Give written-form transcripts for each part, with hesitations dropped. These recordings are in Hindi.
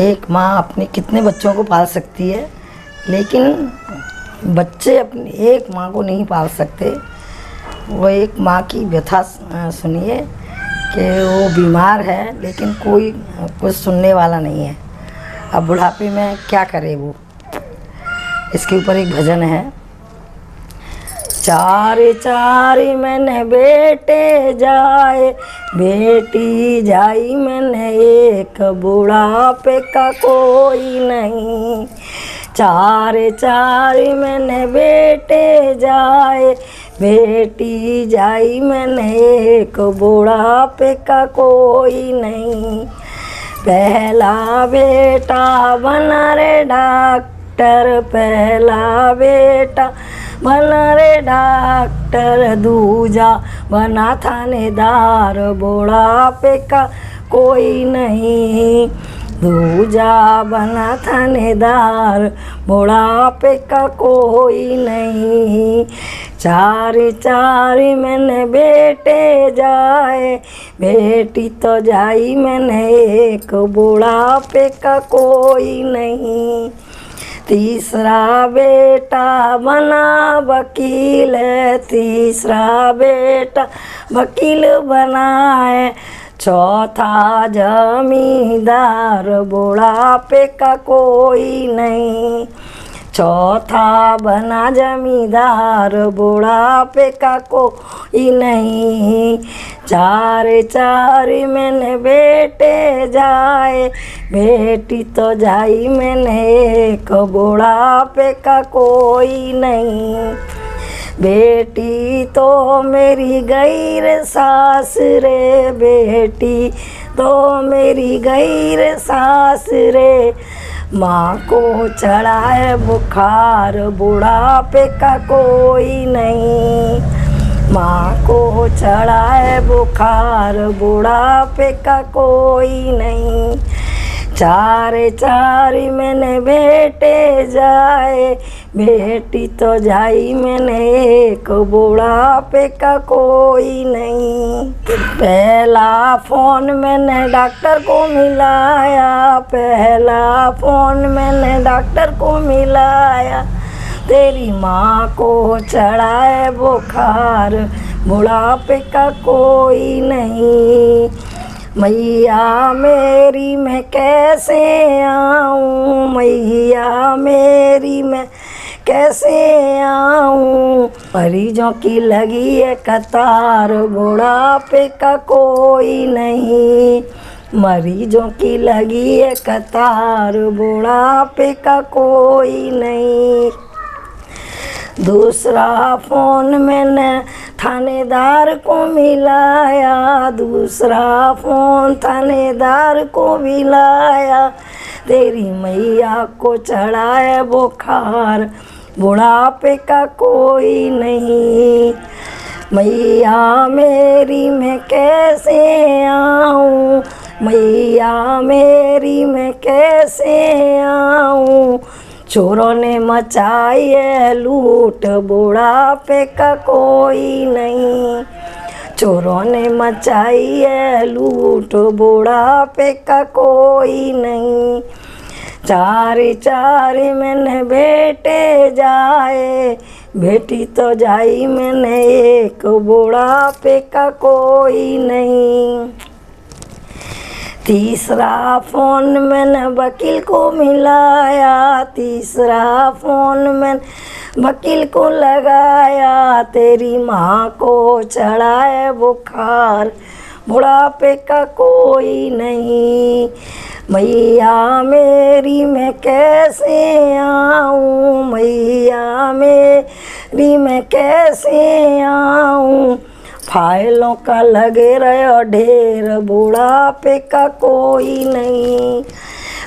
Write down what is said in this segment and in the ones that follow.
एक माँ अपने कितने बच्चों को पाल सकती है, लेकिन बच्चे अपनी एक माँ को नहीं पाल सकते। वो एक माँ की व्यथा सुनिए कि वो बीमार है लेकिन कोई कुछ सुनने वाला नहीं है। अब बुढ़ापे में क्या करे वो। इसके ऊपर एक भजन है। चारे चारे मैंने बेटे जाए, बेटी जाई मैंने एक, बुढ़ापे का कोई नहीं। चारे चारे मैंने बेटे जाए, बेटी जाई मैंने एक, बुढ़ापे का कोई नहीं। पहला बेटा बना रे डॉक्टर, पहला बेटा बना रे डॉक्टर, दूजा बना थानेदार, बुढ़ापे का कोई नहीं। दूजा बना थानेदार, बुढ़ापे का कोई नहीं। चार चार मैंने बेटे जाए, बेटी तो जाई मैंने एक, बुढ़ापे का कोई नहीं। तीसरा बेटा बना वकील, तीसरा बेटा वकील बनाए, चौथा जमींदार, बुढ़ापे का कोई नहीं। चौथा बना जमींदार, बुढ़ापे का कोई नहीं। चार चार मैंने बेटे जाए, बेटी तो जाई मैंने एक, बुढ़ापे का कोई नहीं। बेटी तो मेरी गई रे सास रे, बेटी तो मेरी गई रे सास रे, माँ को चढ़ाए बुखार, बुढ़ापे का कोई नहीं। माँ को चढ़ाए बुखार, बुढ़ापे का कोई नहीं। चार चार मैंने बेटे जाए, बेटी तो जाई मैंने एक, बुढ़ापे का कोई नहीं। पहला फ़ोन मैंने डॉक्टर को मिलाया, पहला फ़ोन मैंने डॉक्टर को मिलाया, तेरी माँ को चढ़ाए बुखार, बुढ़ापे का कोई नहीं। मैया मेरी मैं कैसे आऊँ, मैया मेरी मैं कैसे आऊँ, मरीजों की लगी है कतार, बुढ़ापे का कोई नहीं। मरीजों की लगी है कतार, बुढ़ापे का कोई नहीं। दूसरा फ़ोन मैंने थानेदार को मिलाया, दूसरा फ़ोन थानेदार को मिलाया, तेरी मैया को चढ़ाए बुखार, बुढ़ापे का कोई नहीं। मैया मेरी मैं कैसे आऊँ, मैया मेरी मैं कैसे आऊँ, चोरों ने मचाई है लूट, बुढ़ापे का कोई नहीं। चोरों ने मचाई है लूट, बुढ़ापे का कोई नहीं। चार चार मैंने बेटे जाए, बेटी तो जाई मैंने एक, बुढ़ापे का कोई नहीं। तीसरा फ़ोन मैंने वकील को मिलाया, तीसरा फ़ोन मैंने वकील को लगाया, तेरी माँ को चढ़ाए बुखार, बुढ़ापे का कोई नहीं। मैया मेरी मैं कैसे आऊँ, मैया मेरी मैं कैसे आऊँ, फाइलों का लगे रहो ढेर, बुढ़ापे का कोई नहीं।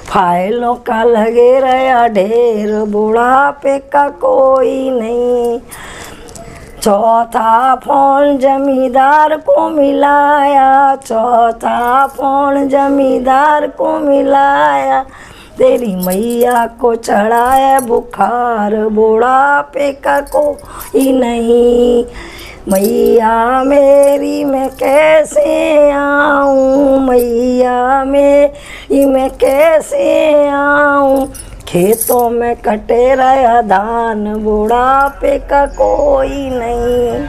फाइलों का लगे रहा ढेर, बुढ़ापे का कोई नहीं। चौथा फ़ोन जमींदार को मिलाया, चौथा फ़ोन जमींदार को मिलाया, तेरी मैया को चढ़ाया बुखार, बुढ़ापे का कोई नहीं। मैया मेरी मैं कैसे आऊँ, मैया मेरी मैं कैसे आऊँ, खेतों में कटे रहा धान बुढ़ापे का कोई नहीं,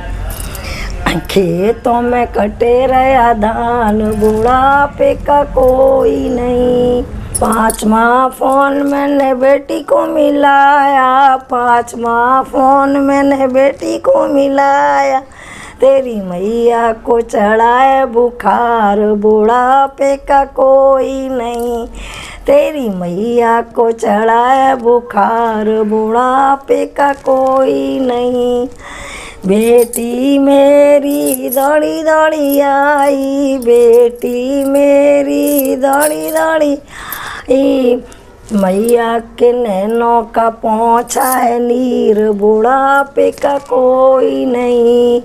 खेतों में कटे रहा धान बुढ़ापे का कोई नहीं। 5वां फोन मैंने बेटी को मिलाया, 5वां फोन मैंने बेटी को मिलाया, तेरी मैया को चढ़ाए बुखार बुढ़ापे का कोई नहीं, तेरी मैया को चढ़ाए बुखार बुढ़ापे का कोई नहीं। बेटी मेरी दौड़ी दौड़ी आई, बेटी मेरी दौड़ी दौड़ी आई, मैया के नैनों का पोंछा है नीर बुढ़ापे का कोई नहीं,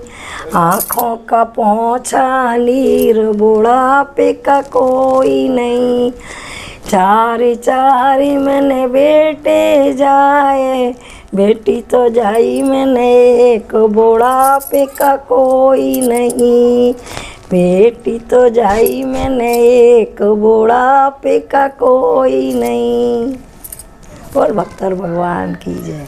आँखों का पोंछा नीर बुढ़ापे का कोई नहीं। चारी चारी मैंने बेटे जाए, बेटी तो जाई मैंने एक बुढ़ापे का कोई नहीं, बेटी तो जाई मैंने एक बुढ़ापे का कोई नहीं। बोल भक्तर भगवान की जय।